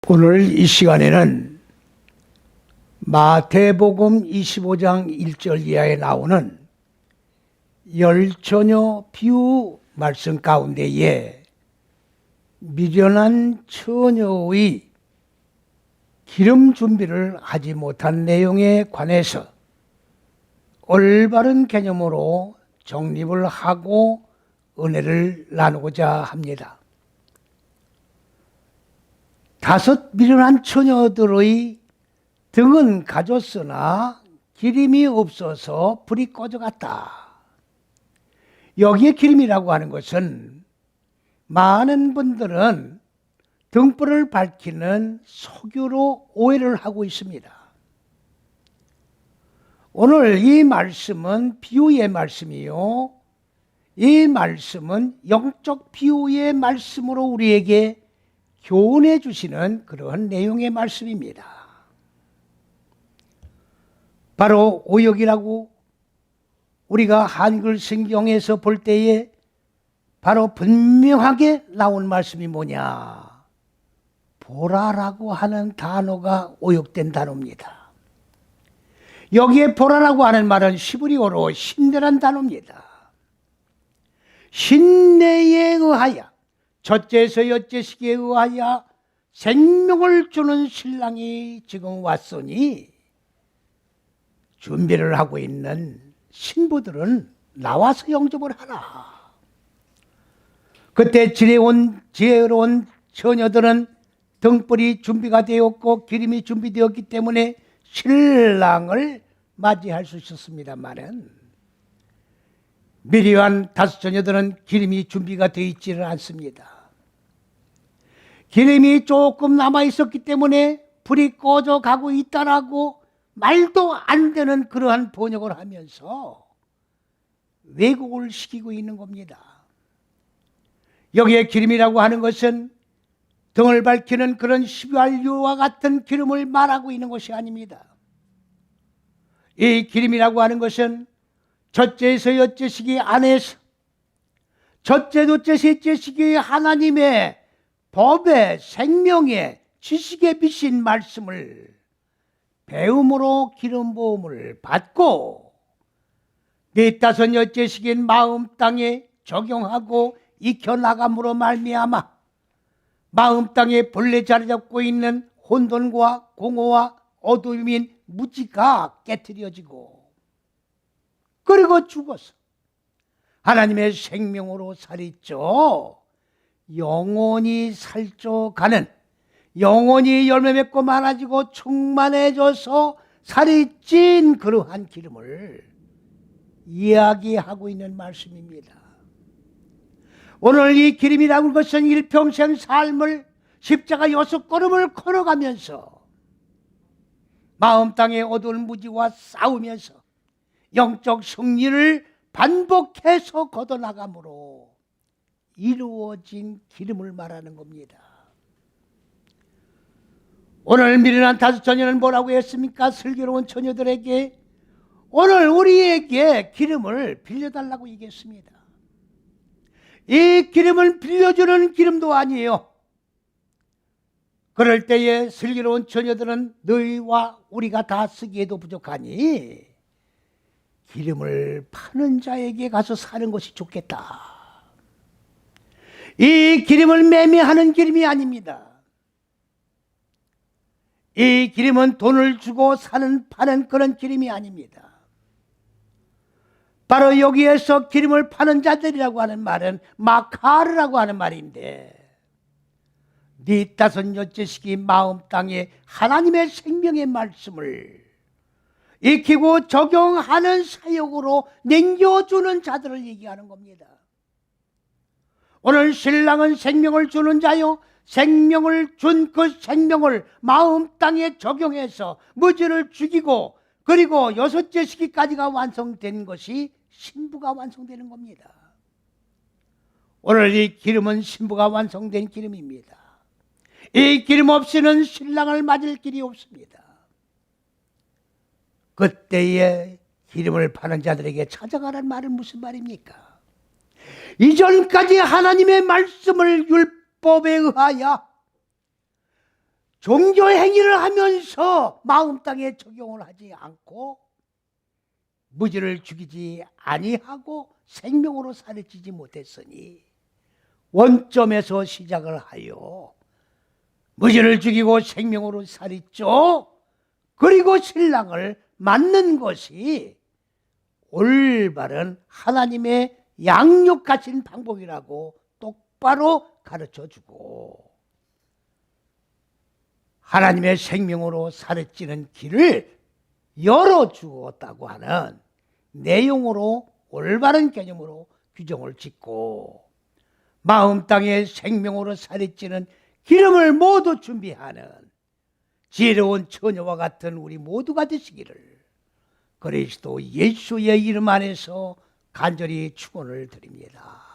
오늘 이 시간에는 마태복음 25장 1절 이하에 나오는 열처녀 비유 말씀 가운데에 미련한 처녀의 기름 준비를 하지 못한 내용에 관해서 올바른 개념으로 정립을 하고 은혜를 나누고자 합니다. 5 미련한 처녀들의 등은 가졌으나 기름이 없어서 불이 꺼져갔다. 여기에 기름이라고 하는 것은 많은 분들은 등불을 밝히는 석유로 오해를 하고 있습니다. 오늘 이 말씀은 비유의 말씀이요, 이 말씀은 영적 비유의 말씀으로 우리에게 교훈해 주시는 그러한 내용의 말씀입니다. 바로 오역이라고 우리가 한글 성경에서 볼 때에 바로 분명하게 나온 말씀이 뭐냐? 보라라고 하는 단어가 오역된 단어입니다. 여기에 보라라고 하는 말은 히브리어로 신내란 단어입니다. 신내에 의하여 첫째에서 여째시기에 의하여 생명을 주는 신랑이 지금 왔으니 준비를 하고 있는 신부들은 나와서 영접을 하라. 그때 지혜로운 처녀들은 등불이 준비가 되었고 기름이 준비되었기 때문에 신랑을 맞이할 수 있었습니다만은 미련한 5 처녀들은 기름이 준비가 되어 있지는 않습니다. 기름이 조금 남아있었기 때문에 불이 꺼져 가고 있다라고 말도 안 되는 그러한 번역을 하면서 왜곡을 시키고 있는 겁니다. 여기에 기름이라고 하는 것은 등을 밝히는 그런 휘발유와 같은 기름을 말하고 있는 것이 아닙니다. 이 기름이라고 하는 것은 첫째에서 여째 시기 안에서 첫째, 둘째, 셋째 시기의 하나님의 법의 생명의 지식에 비신 말씀을 배움으로 기름 부음을 받고 4, 5 여째 시기인 마음 땅에 적용하고 익혀나감으로 말미암아 마음 땅에 본래 자리 잡고 있는 혼돈과 공허와 어두움인 무지가 깨트려지고 그리고 죽어서 하나님의 생명으로 살있죠. 영원히 살쪄가는, 영원히 열매 맺고 많아지고 충만해져서 살이 찐 그러한 기름을 이야기하고 있는 말씀입니다. 오늘 이 기름이라는 것은 일평생 삶을 십자가 6걸음을 걸어가면서 마음 땅의 어두운 무지와 싸우면서 영적 승리를 반복해서 걷어나감으로 이루어진 기름을 말하는 겁니다. 오늘 미련한 5 처녀는 뭐라고 했습니까? 슬기로운 처녀들에게 오늘 우리에게 기름을 빌려달라고 얘기했습니다. 이 기름을 빌려주는 기름도 아니에요. 그럴 때에 슬기로운 처녀들은 너희와 우리가 다 쓰기에도 부족하니 기름을 파는 자에게 가서 사는 것이 좋겠다. 이 기름을 매매하는 기름이 아닙니다. 이 기름은 돈을 주고 파는 그런 기름이 아닙니다. 바로 여기에서 기름을 파는 자들이라고 하는 말은 마카르라고 하는 말인데 4, 5 여째 시기 마음 땅에 하나님의 생명의 말씀을 익히고 적용하는 사역으로 남겨주는 자들을 얘기하는 겁니다. 오늘 신랑은 생명을 주는 자요, 생명을 준 그 생명을 마음 땅에 적용해서 무지를 죽이고 그리고 6째 시기까지가 완성된 것이 신부가 완성되는 겁니다. 오늘 이 기름은 신부가 완성된 기름입니다. 이 기름 없이는 신랑을 맞을 길이 없습니다. 그때에 기름을 파는 자들에게 찾아가라는 말은 무슨 말입니까? 이전까지 하나님의 말씀을 율법에 의하여 종교 행위를 하면서 마음 땅에 적용을 하지 않고 무지를 죽이지 아니하고 생명으로 살찌지 못했으니 원점에서 시작을 하여 무지를 죽이고 생명으로 살찌죠. 그리고 신랑을 맞는 것이 올바른 하나님의 양육하신 방법이라고 똑바로 가르쳐주고 하나님의 생명으로 살찌는 길을 열어주었다고 하는 내용으로 올바른 개념으로 규정을 짓고 마음 땅에 생명으로 살찌는 기름을 모두 준비하는 지혜로운 처녀와 같은 우리 모두가 되시기를 그리스도 예수의 이름 안에서 간절히 축원을 드립니다.